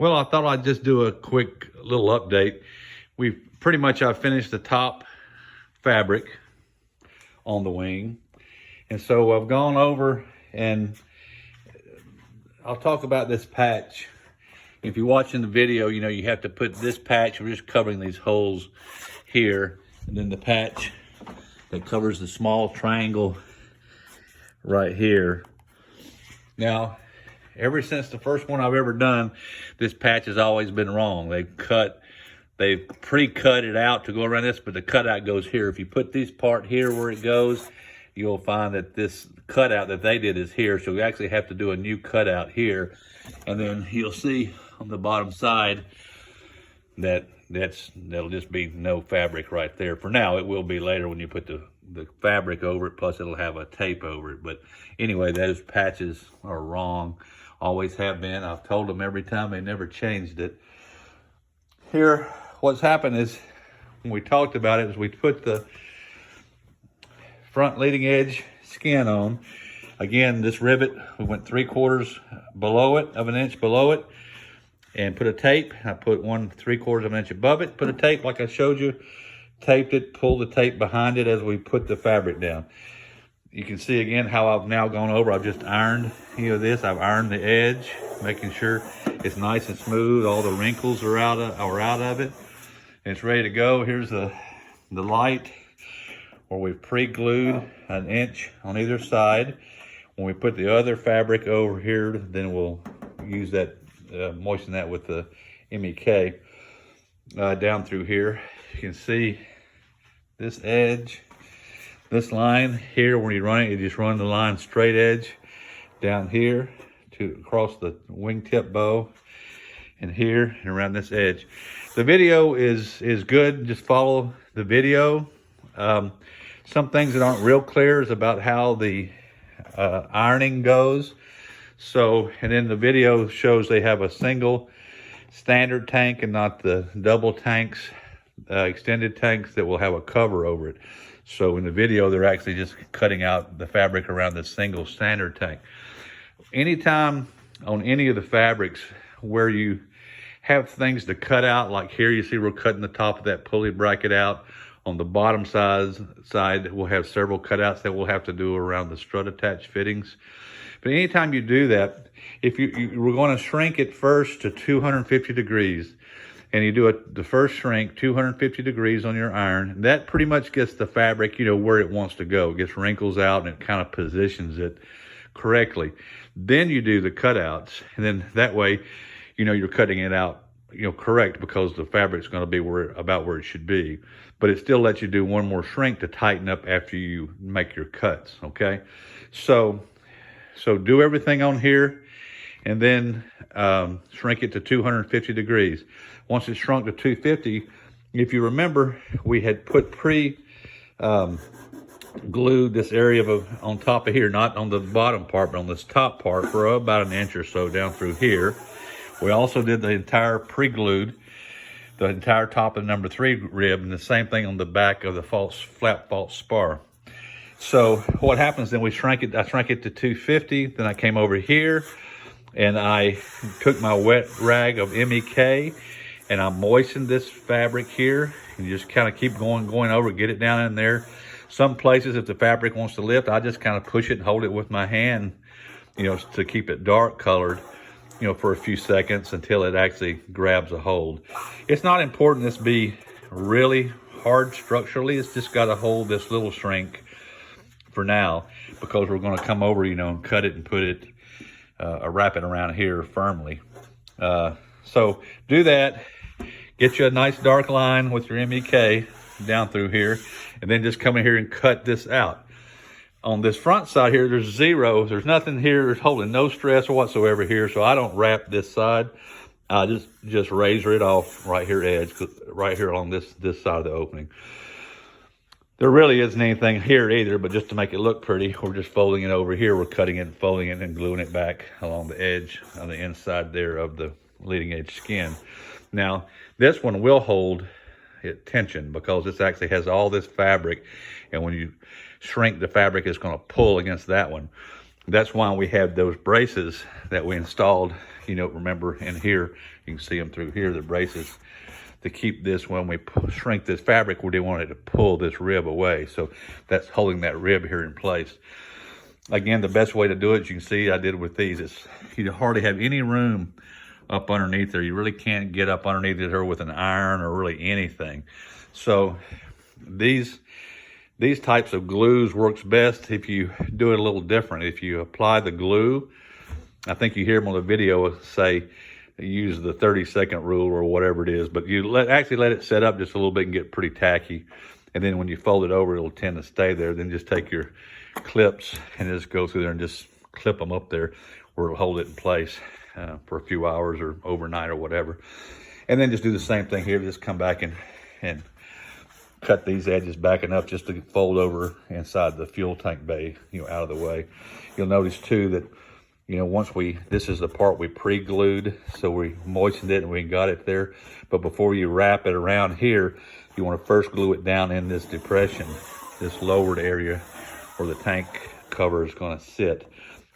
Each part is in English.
Well, I thought I'd just do a quick little update. I've finished the top fabric on the wing. And so I've gone over and I'll talk about this patch. If you're watching the video, you know, you have to put this patch, we're just covering these holes here, and then the patch that covers the small triangle right here. Now, ever since the first one I've ever done, this patch has always been wrong. They've pre-cut it out to go around this, but the cutout goes here. If you put this part here where it goes, you'll find that this cutout that they did is here. So we actually have to do a new cutout here. And then you'll see on the bottom side that that'll just be no fabric right there. For now, it will be later when you put the fabric over it, plus it'll have a tape over it. But anyway, those patches are wrong, always have been. I've told them every time, they never changed it. Here, what's happened is, when we talked about it, is we put the front leading edge skin on. Again, this rivet, we went 3/4 below it, of an inch below it, and put a tape. I put 1/3 of an inch above it, put a tape like I showed you, taped it, pulled the tape behind it as we put the fabric down. You can see again how I've now gone over. I've just ironed, this. I've ironed the edge, making sure it's nice and smooth. All the wrinkles are out of it. And it's ready to go. Here's the light where we've pre-glued an inch on either side. When we put the other fabric over here, then we'll use that, moisten that with the MEK down through here. You can see this edge, this line here, when you run it, you just run the line straight edge down here to across the wingtip bow, and here and around this edge. The video is good. Just follow the video. Some things that aren't real clear is about how the ironing goes. So, and then the video shows they have a single standard tank and not the double tanks, extended tanks that will have a cover over it. So in the video, they're actually just cutting out the fabric around the single standard tank. Anytime on any of the fabrics where you have things to cut out, like here, you see we're cutting the top of that pulley bracket out. On the bottom side, we'll have several cutouts that we'll have to do around the strut attach fittings. But anytime you do that, if we're going to shrink it first to 250 degrees, and you do the first shrink 250 degrees on your iron, that pretty much gets the fabric, where it wants to go. It gets wrinkles out and it kind of positions it correctly. Then you do the cutouts, and then that way, you're cutting it out, correct, because the fabric's going to be about where it should be. But it still lets you do one more shrink to tighten up after you make your cuts, okay? So do everything on here, and then shrink it to 250 degrees. Once it's shrunk to 250, if you remember, we had put glued this area on top of here, not on the bottom part, but on this top part for about an inch or so down through here. We also did the entire pre-glued, the entire top of number 3 rib, and the same thing on the back of the flap false spar. So what happens then, I shrank it to 250, then I came over here and I took my wet rag of MEK and I moistened this fabric here, and you just kind of keep going over, get it down in there. Some places, if the fabric wants to lift, I just kind of push it and hold it with my hand, to keep it dark colored, for a few seconds until it actually grabs a hold. It's not important this be really hard structurally. It's just got to hold this little shrink for now, because we're going to come over, and cut it and put it, wrap it around here firmly. So do that. Get you a nice dark line with your MEK down through here, and then just come in here and cut this out. On this front side here, there's zero. There's nothing here. There's holding no stress whatsoever here, so I don't wrap this side. I just razor it off right here edge, right here along this side of the opening. There really isn't anything here either, but just to make it look pretty, we're just folding it over here. We're cutting it, folding it, and gluing it back along the edge on the inside there of the leading edge skin. Now, this one will hold it tension because this actually has all this fabric, and when you shrink the fabric, it's going to pull against that one. That's why we have those braces that we installed, you know, remember in here, you can see them through here, the braces to keep this, when we shrink this fabric, we didn't want it to pull this rib away. So that's holding that rib here in place. Again, the best way to do it, you can see I did with these, is you hardly have any room up underneath there. You really can't get up underneath it or with an iron or really anything. So these types of glues works best if you do it a little different. If you apply the glue, I think you hear them on the video say use the 30-second rule or whatever it is, but you actually let it set up just a little bit and get pretty tacky. And then when you fold it over, it'll tend to stay there. Then just take your clips and just go through there and just clip them up there where it'll hold it in place for a few hours or overnight or whatever. And then just do the same thing here. Just come back and cut these edges back enough just to fold over inside the fuel tank bay, you know, out of the way. You'll notice too that, you know, this is the part we pre-glued, so we moistened it and we got it there. But before you wrap it around here, you want to first glue it down in this depression, this lowered area where the tank cover is going to sit.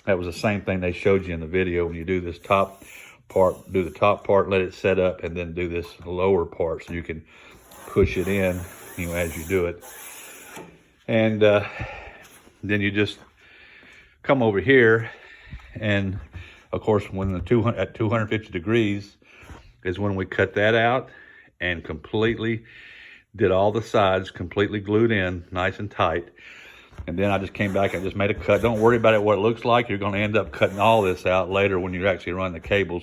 That was the same thing they showed you in the video. When you do this top part, do the top part, let it set up, and then do this lower part so you can push it in, you know, as you do it. And then you just come over here, and of course when at 250 degrees is when we cut that out and completely did all the sides completely glued in nice and tight. And then I just came back and just made a cut. Don't worry about it, what it looks like. You're going to end up cutting all this out later when you actually run the cables,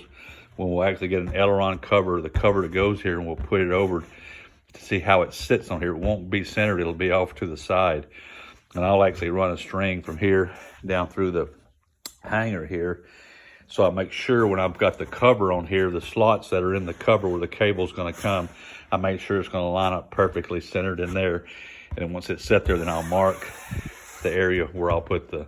when we'll actually get an aileron cover, the cover that goes here, and we'll put it over to see how it sits on here. It won't be centered, it'll be off to the side. And I'll actually run a string from here down through the hanger here, so I make sure when I've got the cover on here, the slots that are in the cover where the cable's going to come, I make sure it's going to line up perfectly centered in there. And then once it's set there, then I'll mark the area where I'll put the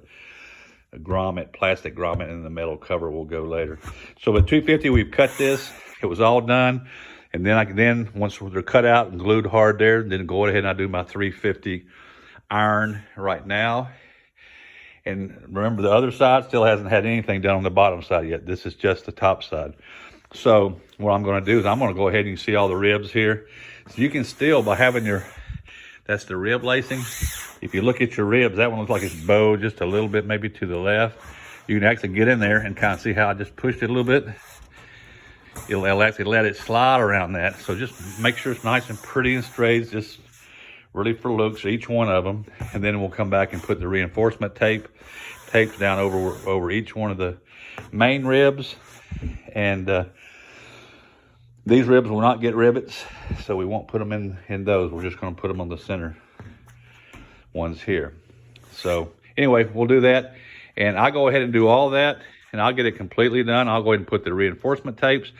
grommet, plastic grommet, and the metal cover will go later. So with 250, we've cut this. It was all done. And then once they're cut out and glued hard there, then go ahead and I do my 350 iron right now. And remember, the other side still hasn't had anything done on the bottom side yet. This is just the top side. So what I'm going to do is I'm going to go ahead and you see all the ribs here. So you can still, by having that's the rib lacing. If you look at your ribs, that one looks like it's bowed just a little bit, maybe to the left. You can actually get in there and kind of see how I just pushed it a little bit. It'll actually let it slide around that. So just make sure it's nice and pretty and straight, just really for looks, each one of them. And then we'll come back and put the reinforcement tapes down over each one of the main ribs. And these ribs will not get rivets, so we won't put them in those. We're just going to put them on the center ones here. So anyway, we'll do that. And I'll go ahead and do all that, and I'll get it completely done. I'll go ahead and put the reinforcement tapes.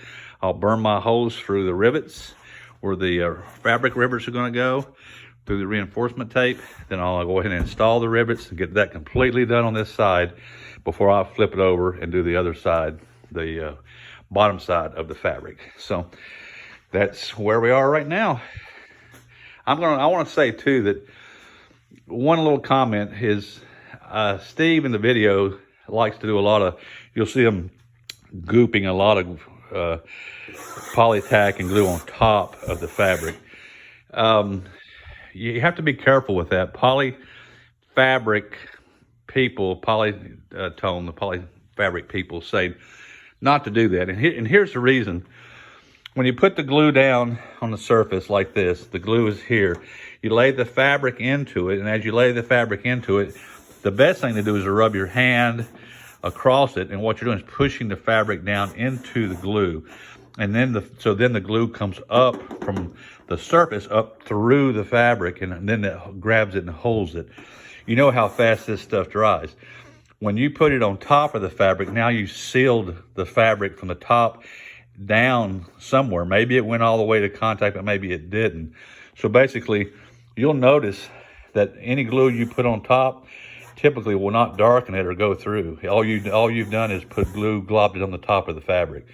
I'll burn my holes through the rivets where the fabric rivets are going to go, through the reinforcement tape. Then I'll go ahead and install the rivets and get that completely done on this side before I flip it over and do the other side, the bottom side of the fabric. So that's where we are right now. I want to say too that one little comment is Steve in the video likes to do a lot of, you'll see him gooping a lot of polytack and glue on top of the fabric. You have to be careful with that. Polyfabric people, polytone, the polyfabric people say not to do that. And here's the reason. When you put the glue down on the surface like this, the glue is here. You lay the fabric into it, and as you lay the fabric into it, the best thing to do is to rub your hand across it, and what you're doing is pushing the fabric down into the glue. And then the glue comes up from the surface up through the fabric, and then it grabs it and holds it. You know how fast this stuff dries. When you put it on top of the fabric, now you sealed the fabric from the top down somewhere. Maybe it went all the way to contact, but maybe it didn't. So basically, you'll notice that any glue you put on top typically will not darken it or go through. All you've done is put glue, globbed it on the top of the fabric.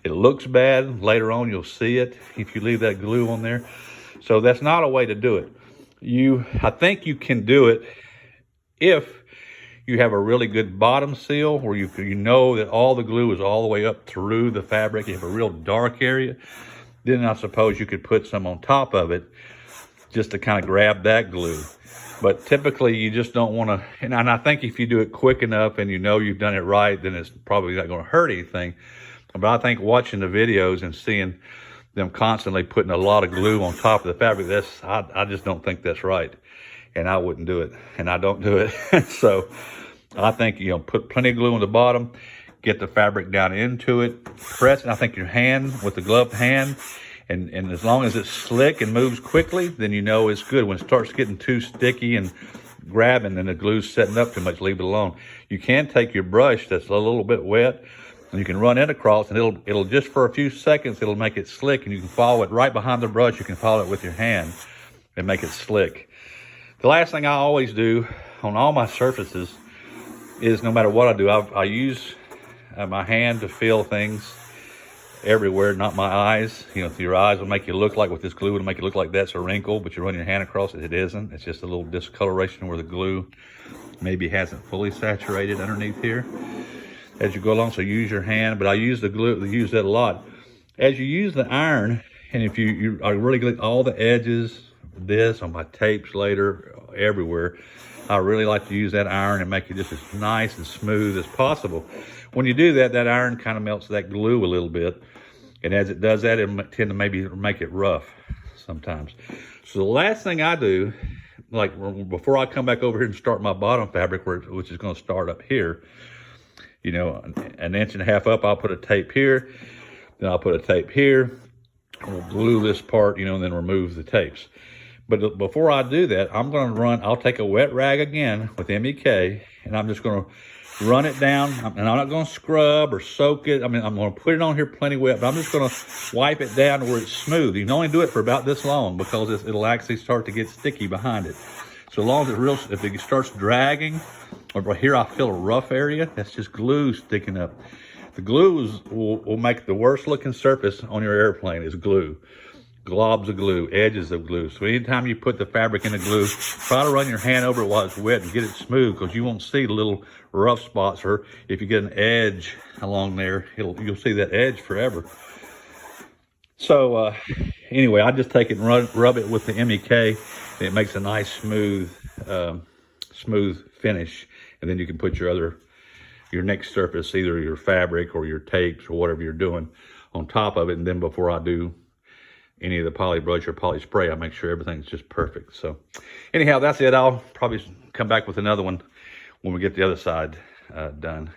It looks bad. Later on, you'll see it if you leave that glue on there. So that's not a way to do it. I think you can do it if you have a really good bottom seal where you know that all the glue is all the way up through the fabric. You have a real dark area. Then I suppose you could put some on top of it just to kind of grab that glue. But typically you just don't want to, and I think if you do it quick enough and you know you've done it right, then it's probably not going to hurt anything. But I think watching the videos and seeing them constantly putting a lot of glue on top of the fabric, I just don't think that's right. And I wouldn't do it, and I don't do it. So I think, put plenty of glue on the bottom, get the fabric down into it, press it. I think your hand, with the gloved hand, and as long as it's slick and moves quickly, then you know it's good. When it starts getting too sticky and grabbing and the glue's setting up too much, leave it alone. You can take your brush that's a little bit wet, and you can run it across, and it'll just for a few seconds, it'll make it slick, and you can follow it right behind the brush. You can follow it with your hand and make it slick. The last thing I always do on all my surfaces is, no matter what I do, I use my hand to feel things everywhere, not my eyes. Your eyes will make you look like, with this glue, it'll make it look like that's a wrinkle, but you run your hand across it, it isn't. It's just a little discoloration where the glue maybe hasn't fully saturated underneath here as you go along. So use your hand, but I use the glue, use that a lot. As you use the iron, and if I really get all the edges, this on my tapes later, everywhere, I really like to use that iron and make it just as nice and smooth as possible. When you do that, that iron kind of melts that glue a little bit. And as it does that, it'll tend to maybe make it rough sometimes. So the last thing I do, like before I come back over here and start my bottom fabric, which is going to start up here, an inch and a half up, I'll put a tape here. Then I'll put a tape here. We'll glue this part, and then remove the tapes. But before I do that, I'll take a wet rag again with MEK, and I'm just going to run it down. And I'm not going to scrub or soak it. I'm going to put it on here plenty wet, but I'm just going to wipe it down to where it's smooth. You can only do it for about this long because it'll actually start to get sticky behind it. So long as if it starts dragging, or here I feel a rough area, that's just glue sticking up. The glue will make the worst looking surface on your airplane is glue. Globs of glue, edges of glue. So anytime you put the fabric in the glue, try to run your hand over it while it's wet and get it smooth, because you won't see the little rough spots, or if you get an edge along there, you'll see that edge forever. So anyway, I just take it and rub it with the MEK, and it makes a nice smooth finish. And then you can put your next surface, either your fabric or your tapes or whatever you're doing, on top of it. And then before I do any of the poly brush or poly spray, I make sure everything's just perfect. So anyhow, that's it. I'll probably come back with another one when we get the other side done.